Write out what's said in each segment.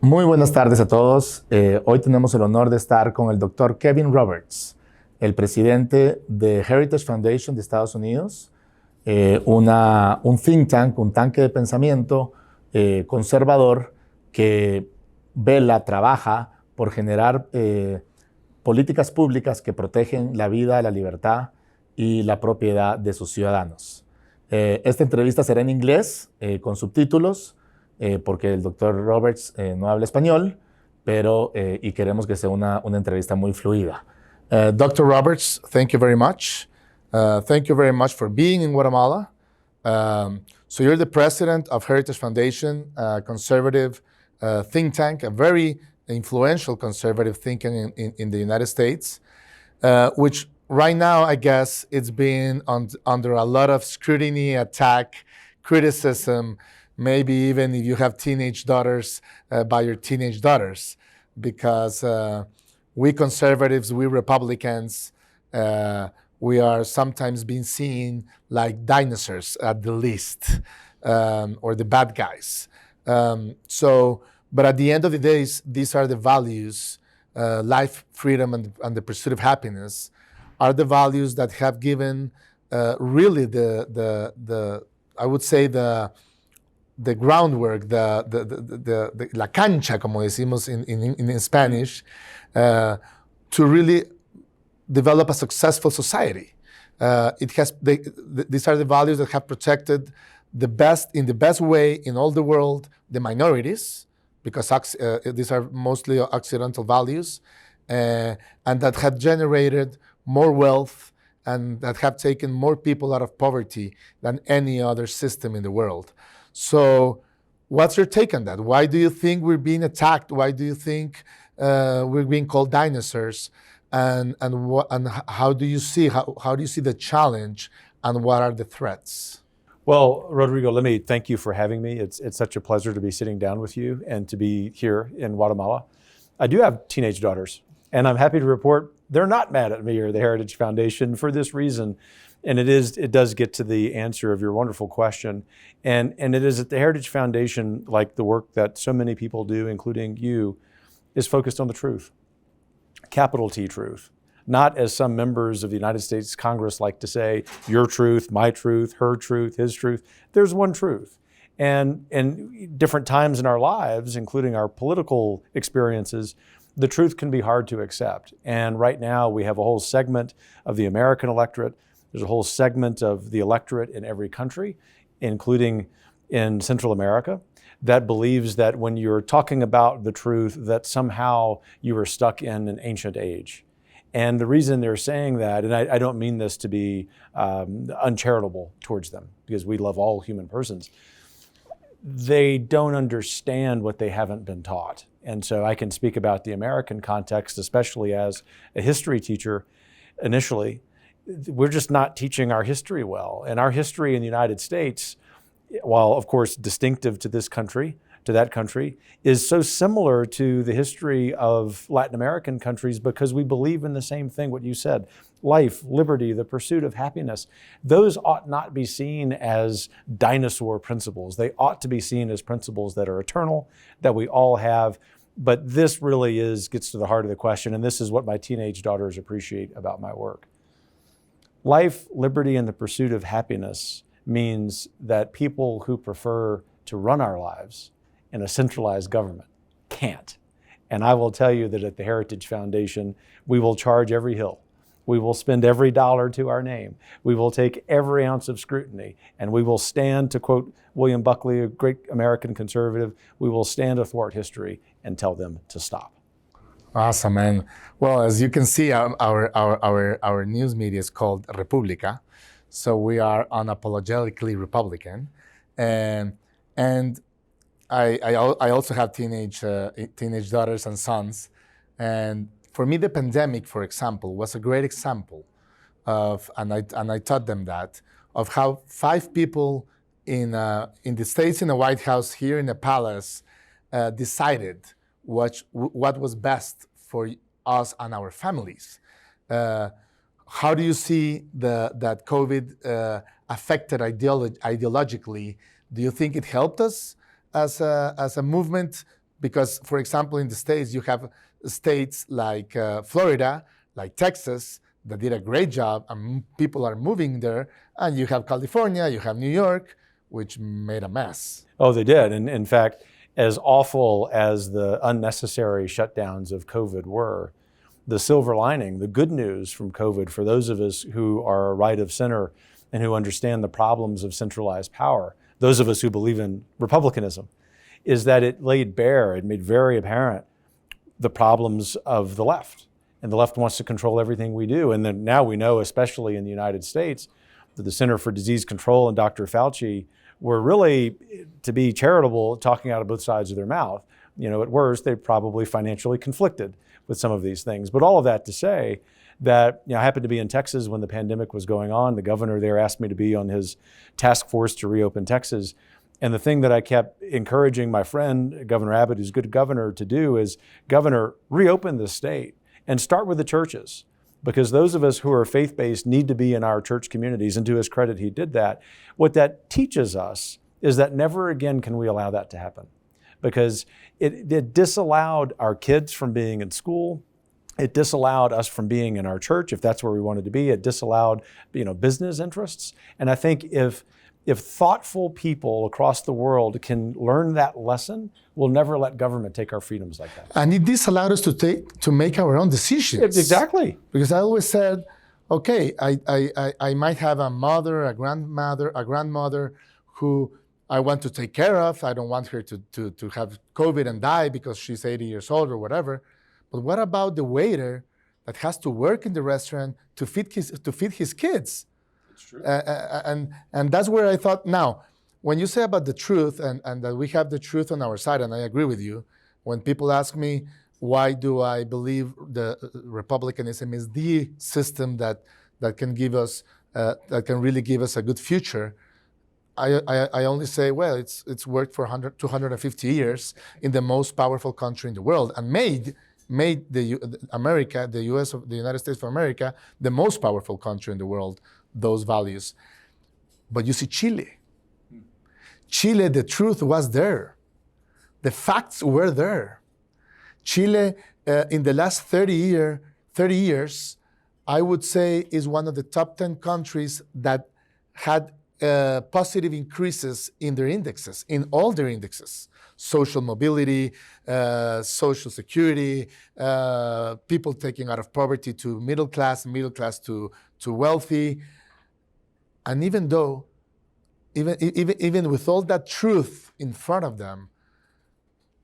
Muy buenas tardes a todos. Hoy tenemos el honor de estar con el doctor Kevin Roberts, el presidente de Heritage Foundation de Estados Unidos, un think tank, un tanque de pensamiento conservador que trabaja por generar políticas públicas que protegen la vida, la libertad y la propiedad de sus ciudadanos. Esta entrevista será en inglés, con subtítulos, porque el doctor Roberts no habla español, pero y queremos que sea una entrevista muy fluida. Dr. Roberts, thank you very much. Thank you very much for being in Guatemala. So you're the president of Heritage Foundation, a conservative think tank, a very influential conservative think tank in the United States, which right now, I guess, it's been under a lot of scrutiny, attack, criticism, maybe even if you have teenage daughters, by your teenage daughters, because we conservatives, we Republicans, we are sometimes being seen like dinosaurs at the least, or the bad guys. But at the end of the day, these are the values, life, freedom, and the pursuit of happiness, are the values that have given really I would say the groundwork, la cancha, como decimos in Spanish, to really develop a successful society. These are the values that have protected in the best way in all the world, the minorities, because these are mostly occidental values, and that have generated more wealth and that have taken more people out of poverty than any other system in the world. So what's your take on that? Why do you think we're being attacked? Why do you think we're being called dinosaurs? And how do you see the challenge, and what are the threats? Well, Rodrigo, let me thank you for having me. It's such a pleasure to be sitting down with you and to be here in Guatemala. I do have teenage daughters, and I'm happy to report they're not mad at me or the Heritage Foundation for this reason. And it does get to the answer of your wonderful question. And it is that the Heritage Foundation, like the work that so many people do, including you, is focused on the truth. Capital T truth. Not as some members of the United States Congress like to say, your truth, my truth, her truth, his truth. There's one truth. And in different times in our lives, including our political experiences, the truth can be hard to accept. And right now we have a whole segment of the American electorate. There's a whole segment of the electorate in every country, including in Central America, that believes that when you're talking about the truth, that somehow you are stuck in an ancient age. And the reason they're saying that, and I don't mean this to be uncharitable towards them, because we love all human persons, they don't understand what they haven't been taught. And so I can speak about the American context, especially as a history teacher initially. We're just not teaching our history well. And our history in the United States, while of course distinctive to this country, to that country, is so similar to the history of Latin American countries because we believe in the same thing, what you said, life, liberty, the pursuit of happiness. Those ought not be seen as dinosaur principles. They ought to be seen as principles that are eternal, that we all have. But this really gets to the heart of the question, and this is what my teenage daughters appreciate about my work. Life, liberty, and the pursuit of happiness means that people who prefer to run our lives in a centralized government can't. And I will tell you that at the Heritage Foundation, we will charge every hill. We will spend every dollar to our name. We will take every ounce of scrutiny, and we will stand, to quote William Buckley, a great American conservative, we will stand athwart history and tell them to stop. Awesome, man. Well, as you can see, our news media is called República, so we are unapologetically Republican, and I also have teenage daughters and sons, and for me, the pandemic, for example, was a great example of, and I taught them that, of how 5 people in the States in the White House here in the palace decided what was best for us and our families. How do you see that COVID affected ideologically? Do you think it helped us as a movement Because, for example, in the States, you have states like Florida, like Texas, that did a great job, and people are moving there. And you have California, you have New York, which made a mess. Oh, they did. And in fact, as awful as the unnecessary shutdowns of COVID were, the silver lining, the good news from COVID for those of us who are right of center and who understand the problems of centralized power, those of us who believe in republicanism, is that it laid bare, it made very apparent the problems of the left. And the left wants to control everything we do. And then now we know, especially in the United States, that the Center for Disease Control and Dr. Fauci were really, to be charitable, talking out of both sides of their mouth. You know, at worst, they probably financially conflicted with some of these things. But all of that to say that, you know, I happened to be in Texas when the pandemic was going on. The governor there asked me to be on his task force to reopen Texas. And the thing that I kept encouraging my friend, Governor Abbott, who's a good governor, to do is, Governor, reopen the state and start with the churches. Because those of us who are faith-based need to be in our church communities, and to his credit, he did that. What that teaches us is that never again can we allow that to happen. Because it disallowed our kids from being in school. It disallowed us from being in our church, if that's where we wanted to be. It disallowed, you know, business interests. And I think if thoughtful people across the world can learn that lesson, we'll never let government take our freedoms like that. And it disallowed us to make our own decisions. Exactly. Because I always said, okay, I might have a mother, a grandmother who I want to take care of. I don't want her to have COVID and die because she's 80 years old or whatever. But what about the waiter that has to work in the restaurant to feed his kids? True. And that's where I thought, now, when you say about the truth and that we have the truth on our side, and I agree with you, when people ask me, why do I believe the republicanism is the system that can give us, that can really give us a good future, I only say, well, it's worked for 250 years in the most powerful country in the world, and made the United States of America, the most powerful country in the world, those values. But you see Chile. Chile, the truth was there. The facts were there. Chile, in the last 30 years, I would say is one of the top 10 countries that had positive increases in their indexes, in all their indexes. Social mobility, social security, people taking out of poverty to middle class to wealthy. And even with all that truth in front of them,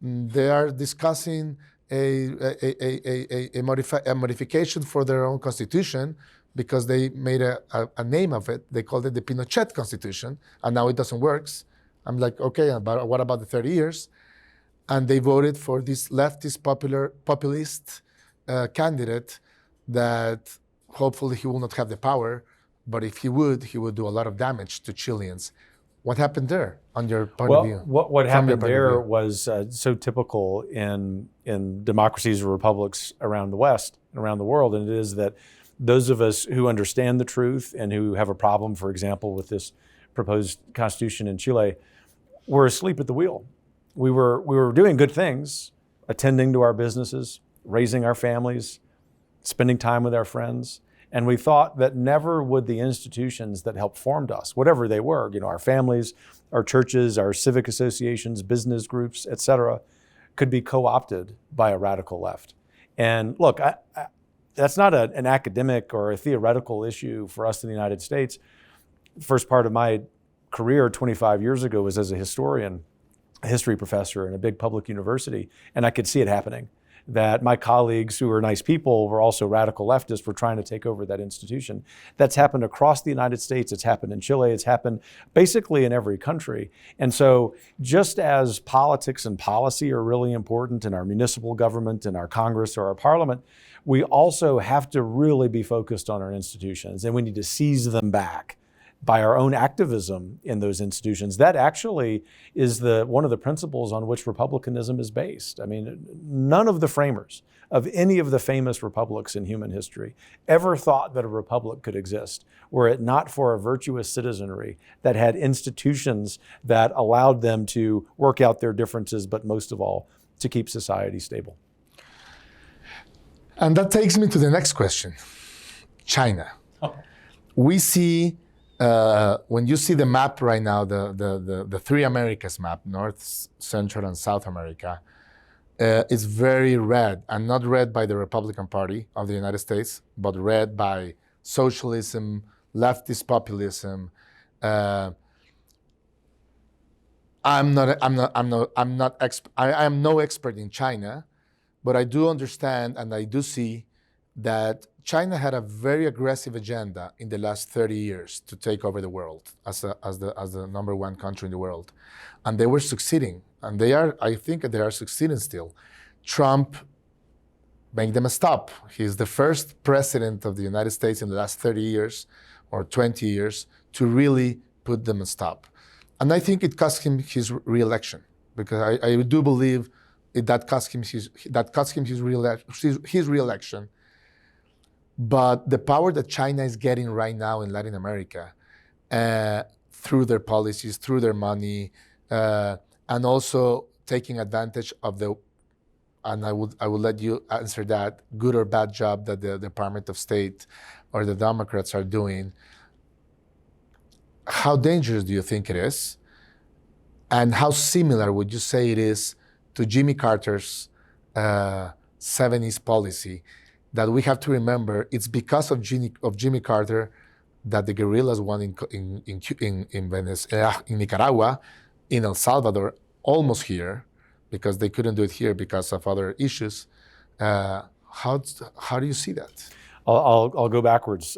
they are discussing a modification for their own constitution because they made a name of it. They called it the Pinochet Constitution, and now it doesn't work. I'm like, okay, but what about the 30 years? And they voted for this leftist populist candidate that hopefully he will not have the power, but if he would do a lot of damage to Chileans. What happened there on your point of view? What happened there was so typical in democracies or republics around the West, around the world, and it is that those of us who understand the truth and who have a problem, for example, with this proposed constitution in Chile, were asleep at the wheel. We were doing good things, attending to our businesses, raising our families, spending time with our friends. And we thought that never would the institutions that helped formed us, whatever they were, you know, our families, our churches, our civic associations, business groups, et cetera, could be co-opted by a radical left. And look, that's not an academic or a theoretical issue for us in the United States. The first part of my career 25 years ago was as a historian, a history professor in a big public university, and I could see it happening. That my colleagues who were nice people were also radical leftists, were trying to take over that institution. That's happened across the United States. It's happened in Chile. It's happened basically in every country. And so just as politics and policy are really important in our municipal government, in our Congress or our parliament, we also have to really be focused on our institutions, and we need to seize them back by our own activism in those institutions. That actually is one of the principles on which republicanism is based. I mean, none of the framers of any of the famous republics in human history ever thought that a republic could exist were it not for a virtuous citizenry that had institutions that allowed them to work out their differences, but most of all, to keep society stable. And that takes me to the next question, China. We see, when you see the map right now, the three Americas map, North, Central, and South America, it's very red, and not red by the Republican Party of the United States, but red by socialism, leftist populism. I am no expert in China, but I do understand and I do see that China had a very aggressive agenda in the last 30 years to take over the world as the number one country in the world. And they were succeeding. And I think they are succeeding still. Trump made them stop. He's the first president of the United States in the last 30 years or 20 years to really put them a stop. And I think it cost him his re-election, because I do believe that cost him his re-election. But the power that China is getting right now in Latin America, through their policies, through their money, and also taking advantage of and I would let you answer that, good or bad job that the Department of State or the Democrats are doing. How dangerous do you think it is? And how similar would you say it is to Jimmy Carter's 70s policy? That we have to remember, it's because of Jimmy Carter that the guerrillas won in Venezuela, in Nicaragua, in El Salvador, almost here, because they couldn't do it here because of other issues. How do you see that? I'll go backwards.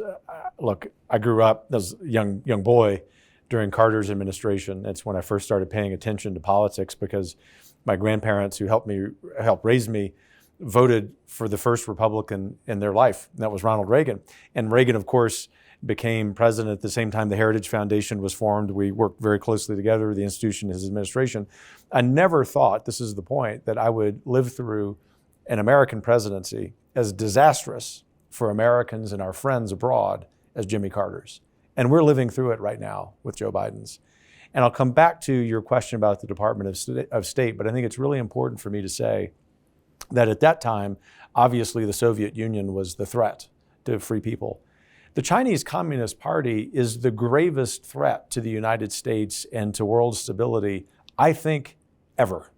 Look, I grew up as a young boy during Carter's administration. That's when I first started paying attention to politics, because my grandparents, who helped raise me, voted for the first Republican in their life, and that was Ronald Reagan. And Reagan, of course, became president at the same time the Heritage Foundation was formed. We worked very closely together, the institution, his administration. I never thought, this is the point, that I would live through an American presidency as disastrous for Americans and our friends abroad as Jimmy Carter's. And we're living through it right now with Joe Biden's. And I'll come back to your question about the Department of State, but I think it's really important for me to say that at that time, obviously the Soviet Union was the threat to free people. The Chinese Communist Party is the gravest threat to the United States and to world stability, I think, ever.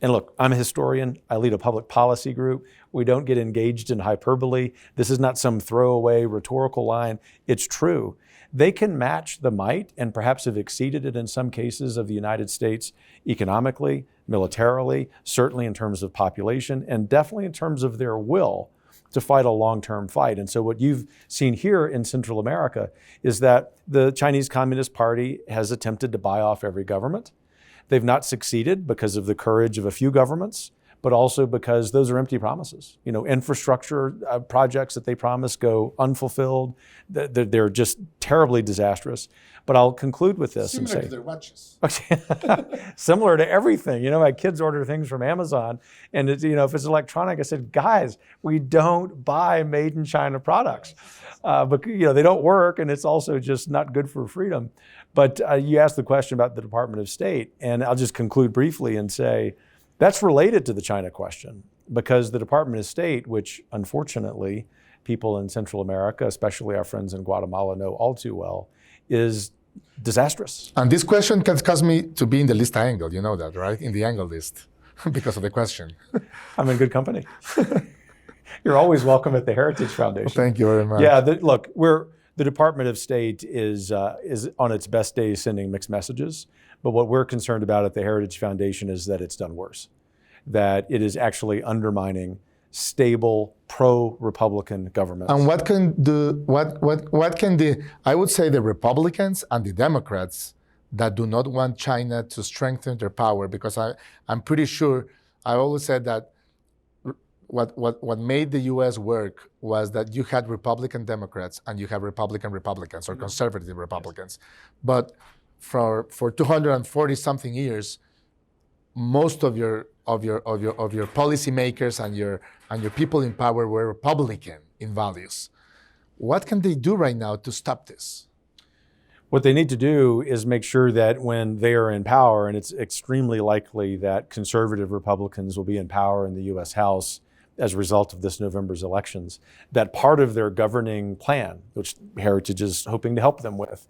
And look, I'm a historian. I lead a public policy group. We don't get engaged in hyperbole. This is not some throwaway rhetorical line. It's true. They can match the might, and perhaps have exceeded it in some cases, of the United States economically, militarily, certainly in terms of population, and definitely in terms of their will to fight a long-term fight. And so what you've seen here in Central America is that the Chinese Communist Party has attempted to buy off every government. They've not succeeded because of the courage of a few governments, but also because those are empty promises. Infrastructure projects that they promise go unfulfilled. They're just terribly disastrous. But I'll conclude with this Similar to their watches. Similar to everything. My kids order things from Amazon, and it's, if it's electronic, I said, guys, we don't buy made in China products. But they don't work, and it's also just not good for freedom. But you asked the question about the Department of State, and I'll just conclude briefly and say, that's related to the China question, because the Department of State, which unfortunately people in Central America, especially our friends in Guatemala, know all too well, is disastrous. And this question can cause me to be in the list angle, you know that, right? In the angle list, because of the question. I'm in good company. You're always welcome at the Heritage Foundation. Well, thank you very much. Yeah, look, the Department of State is on its best days sending mixed messages. But what we're concerned about at the Heritage Foundation is that it's done worse, that it is actually undermining stable, pro-Republican governments. And what can I would say the Republicans and the Democrats that do not want China to strengthen their power, because I'm pretty sure, I always said that what made the US work was that you had Republican Democrats and you have Republicans or conservative Republicans. But for 240 something years, most of your policymakers and your people in power were Republican in values. What can they do right now to stop this? What they need to do is make sure that when they are in power, and it's extremely likely that conservative Republicans will be in power in the US House as a result of this November's elections, that part of their governing plan, which Heritage is hoping to help them with,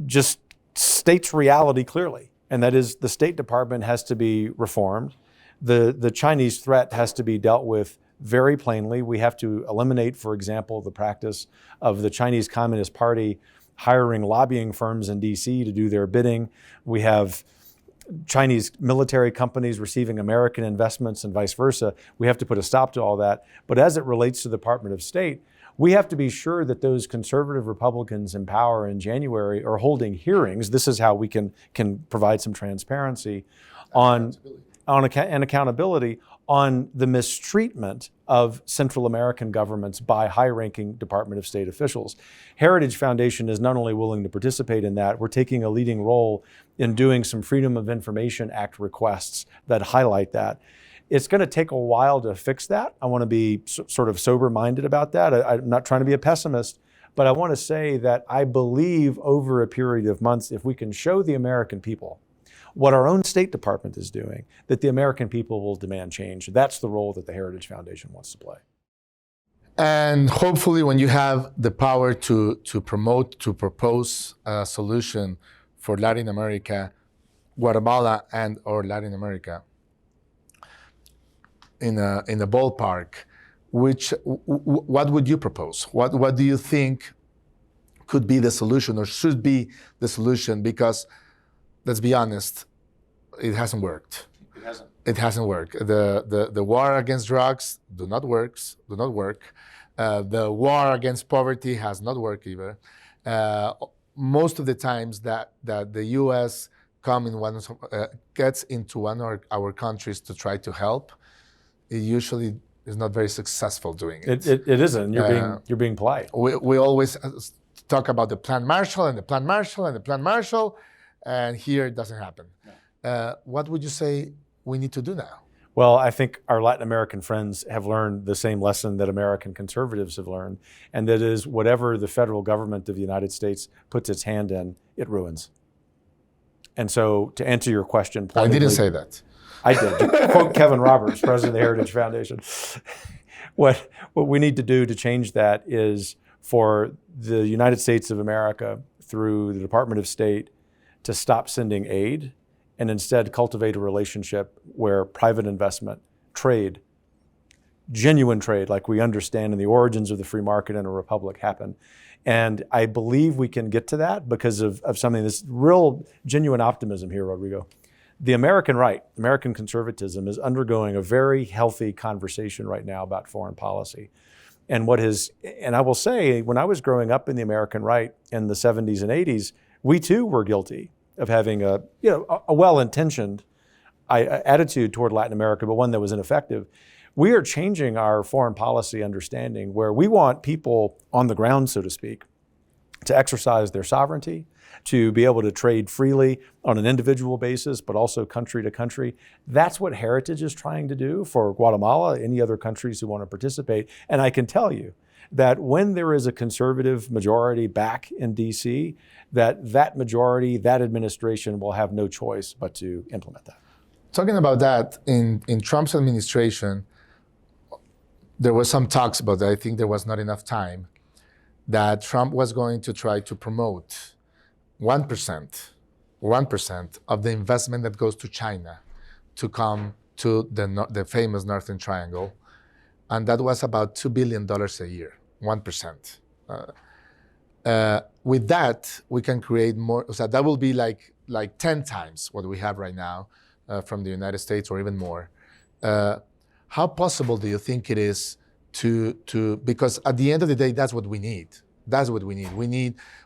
just states reality clearly. And that is, the State Department has to be reformed. The Chinese threat has to be dealt with very plainly. We have to eliminate, for example, the practice of the Chinese Communist Party hiring lobbying firms in DC to do their bidding. We have Chinese military companies receiving American investments and vice versa. We have to put a stop to all that. But as it relates to the Department of State, we have to be sure that those conservative Republicans in power in January are holding hearings. This is how we can provide some transparency and accountability on the mistreatment of Central American governments by high-ranking Department of State officials. Heritage Foundation is not only willing to participate in that, we're taking a leading role in doing some Freedom of Information Act requests that highlight that. It's going to take a while to fix that. I want to be sort of sober-minded about that. I'm not trying to be a pessimist, but I want to say that I believe over a period of months, if we can show the American people what our own State Department is doing, that the American people will demand change. That's the role that the Heritage Foundation wants to play. And hopefully when you have the power to propose a solution for Latin America, Guatemala and or Latin America, in a ballpark, what would you propose? What do you think could be the solution or should be the solution? Because let's be honest, it hasn't worked. It hasn't worked. The war against drugs do not work. The war against poverty has not worked either. Most of the times that the U.S. gets into one of our countries to try to help, it usually is not very successful doing it. It isn't. You're being polite. We always talk about the Plan Marshall and the Plan Marshall and the Plan Marshall, and here it doesn't happen. What would you say we need to do now? Well, I think our Latin American friends have learned the same lesson that American conservatives have learned, and that is whatever the federal government of the United States puts its hand in, it ruins. And so to answer your question pointedly, I didn't say that. I did. To quote Kevin Roberts, president of the Heritage Foundation. What we need to do to change that is for the United States of America, through the Department of State, to stop sending aid and instead cultivate a relationship where private investment, trade, genuine trade, like we understand in the origins of the free market and a republic, happen. And I believe we can get to that because of something, this real genuine optimism here, Rodrigo. The American right, American conservatism, is undergoing a very healthy conversation right now about foreign policy. And I will say, when I was growing up in the American right in the 70s and 80s, we too were guilty of having a well-intentioned attitude toward Latin America, but one that was ineffective. We are changing our foreign policy understanding where we want people on the ground, so to speak, to exercise their sovereignty, to be able to trade freely on an individual basis, but also country to country. That's what Heritage is trying to do for Guatemala, any other countries who want to participate. And I can tell you that when there is a conservative majority back in DC, that majority, that administration will have no choice but to implement that. Talking about that, in Trump's administration, there was some talks about that. I think there was not enough time, that Trump was going to try to promote 1% of the investment that goes to China to come to the famous Northern Triangle. And that was about $2 billion a year, 1%. With that, we can create more, so that will be like 10 times what we have right now from the United States, or even more. How possible do you think it is because at the end of the day, that's what we need. That's what we need.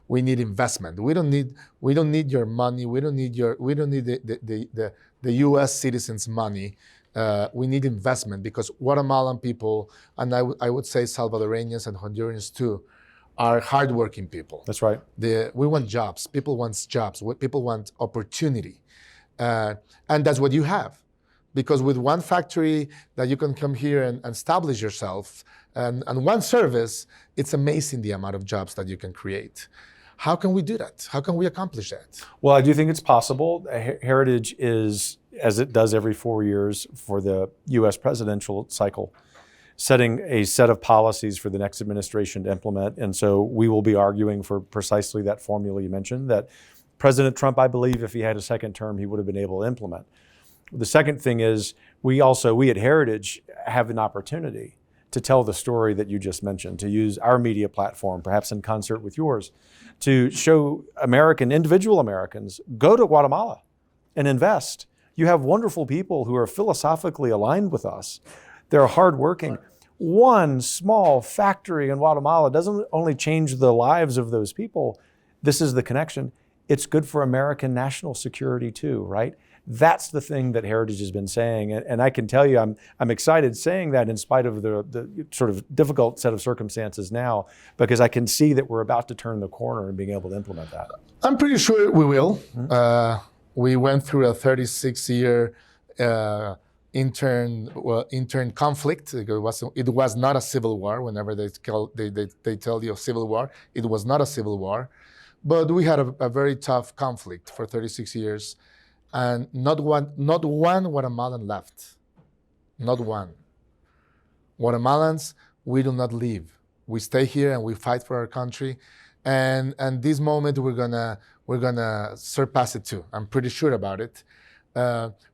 We need investment. We don't need your money. We don't need the U.S. citizens' money. We need investment, because Guatemalan people, and I would say Salvadoranians and Hondurans too, are hardworking people. That's right. We want jobs. People want jobs. People want opportunity, and that's what you have. Because with one factory that you can come here and establish yourself, and one service, it's amazing the amount of jobs that you can create. How can we do that? How can we accomplish that? Well, I do think it's possible. Heritage is, as it does every 4 years for the U.S. presidential cycle, setting a set of policies for the next administration to implement. And so we will be arguing for precisely that formula you mentioned, that President Trump, I believe, if he had a second term, he would have been able to implement. The second thing is we at Heritage have an opportunity to tell the story that you just mentioned, to use our media platform, perhaps in concert with yours, to show individual Americans, go to Guatemala and invest. You have wonderful people who are philosophically aligned with us. They're hardworking. One small factory in Guatemala doesn't only change the lives of those people. This is the connection. It's good for American national security too, right? That's the thing that Heritage has been saying. And I can tell you, I'm excited saying that in spite of the sort of difficult set of circumstances now, because I can see that we're about to turn the corner and being able to implement that. I'm pretty sure we will. Mm-hmm. We went through a 36-year intern conflict. It was not a civil war. Whenever they tell you a civil war, it was not a civil war. But we had a very tough conflict for 36 years. And not one Guatemalan left. Not one. Guatemalans, we do not leave. We stay here and we fight for our country. And this moment we're gonna surpass it too. I'm pretty sure about it.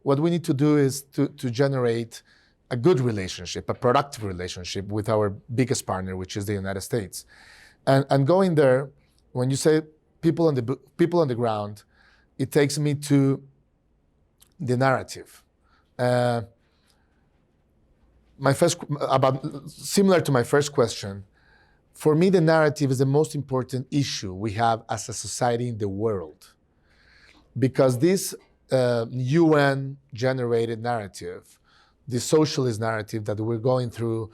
What we need to do is to generate a good relationship, a productive relationship with our biggest partner, which is the United States. And going there, when you say people on the ground, it takes me to the narrative. Similar to my first question, for me, the narrative is the most important issue we have as a society in the world. Because this UN-generated narrative, the socialist narrative that we're going through,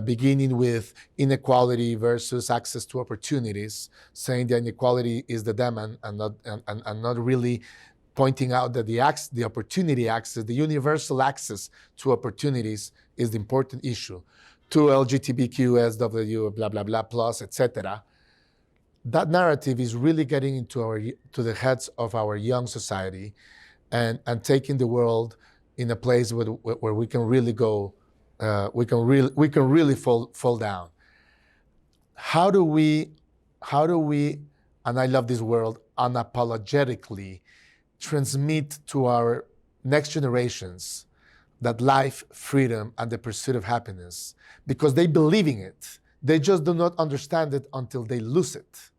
beginning with inequality versus access to opportunities, saying that inequality is the demon and not really pointing out that the opportunity access, the universal access to opportunities is the important issue. To LGBTQ, SW, blah, blah, blah, plus, etc. That narrative is really getting to the heads of our young society and taking the world in a place where we can really go, we can really fall down. How do we, and I love this word, unapologetically transmit to our next generations that life, freedom, and the pursuit of happiness, because they believe in it. They just do not understand it until they lose it,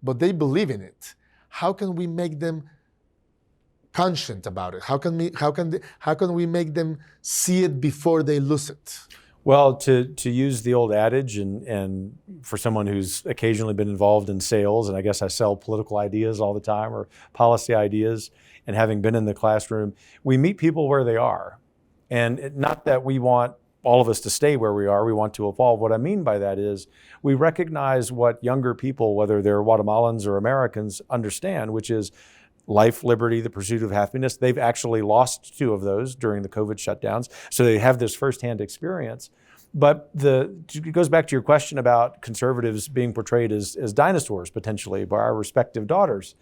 but they believe in it. How can we make them conscient about it? How can we make them see it before they lose it? Well, to use the old adage, and for someone who's occasionally been involved in sales, and I guess I sell political ideas all the time or policy ideas, and having been in the classroom, we meet people where they are. And not that we want all of us to stay where we are, we want to evolve. What I mean by that is we recognize what younger people, whether they're Guatemalans or Americans, understand, which is life, liberty, the pursuit of happiness. They've actually lost 2 of those during the COVID shutdowns, so they have this firsthand experience. But it goes back to your question about conservatives being portrayed as dinosaurs, potentially, by our respective daughters.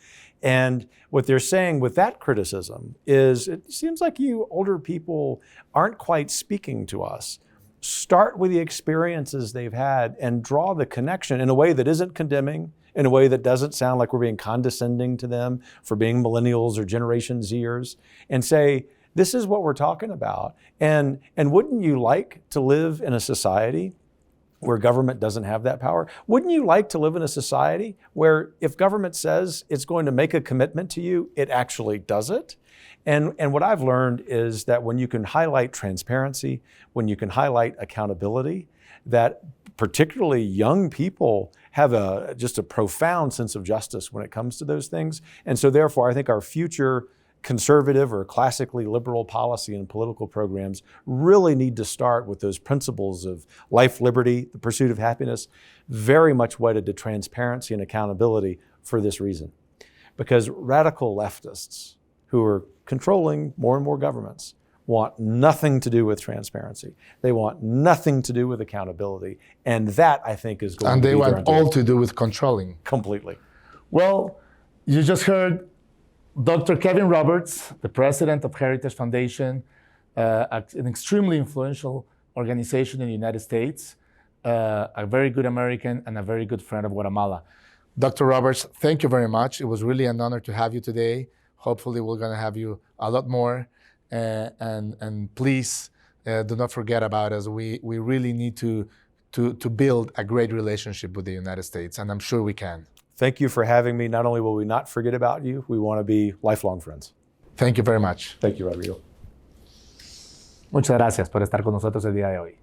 And what they're saying with that criticism is, it seems like you older people aren't quite speaking to us. Start with the experiences they've had and draw the connection in a way that isn't condemning, in a way that doesn't sound like we're being condescending to them for being millennials or Generation Zers, and say, this is what we're talking about. And wouldn't you like to live in a society where government doesn't have that power? Wouldn't you like to live in a society where if government says it's going to make a commitment to you, it actually does it? And what I've learned is that when you can highlight transparency, when you can highlight accountability, that particularly young people have just a profound sense of justice when it comes to those things. And so therefore, I think our future conservative or classically liberal policy and political programs really need to start with those principles of life, liberty, the pursuit of happiness, very much wedded to transparency and accountability for this reason. Because radical leftists who are controlling more and more governments want nothing to do with transparency. They want nothing to do with accountability. And that, I think, is going to be And they want all to do with controlling. Completely. Well, you just heard Dr. Kevin Roberts, the president of Heritage Foundation, an extremely influential organization in the United States, a very good American and a very good friend of Guatemala. Dr. Roberts, thank you very much. It was really an honor to have you today. Hopefully we're going to have you a lot more. And please do not forget about us. We really need to build a great relationship with the United States, and I'm sure we can. Thank you for having me. Not only will we not forget about you, we want to be lifelong friends. Thank you very much. Thank you, Rodrigo. Muchas gracias por estar con nosotros el día de hoy.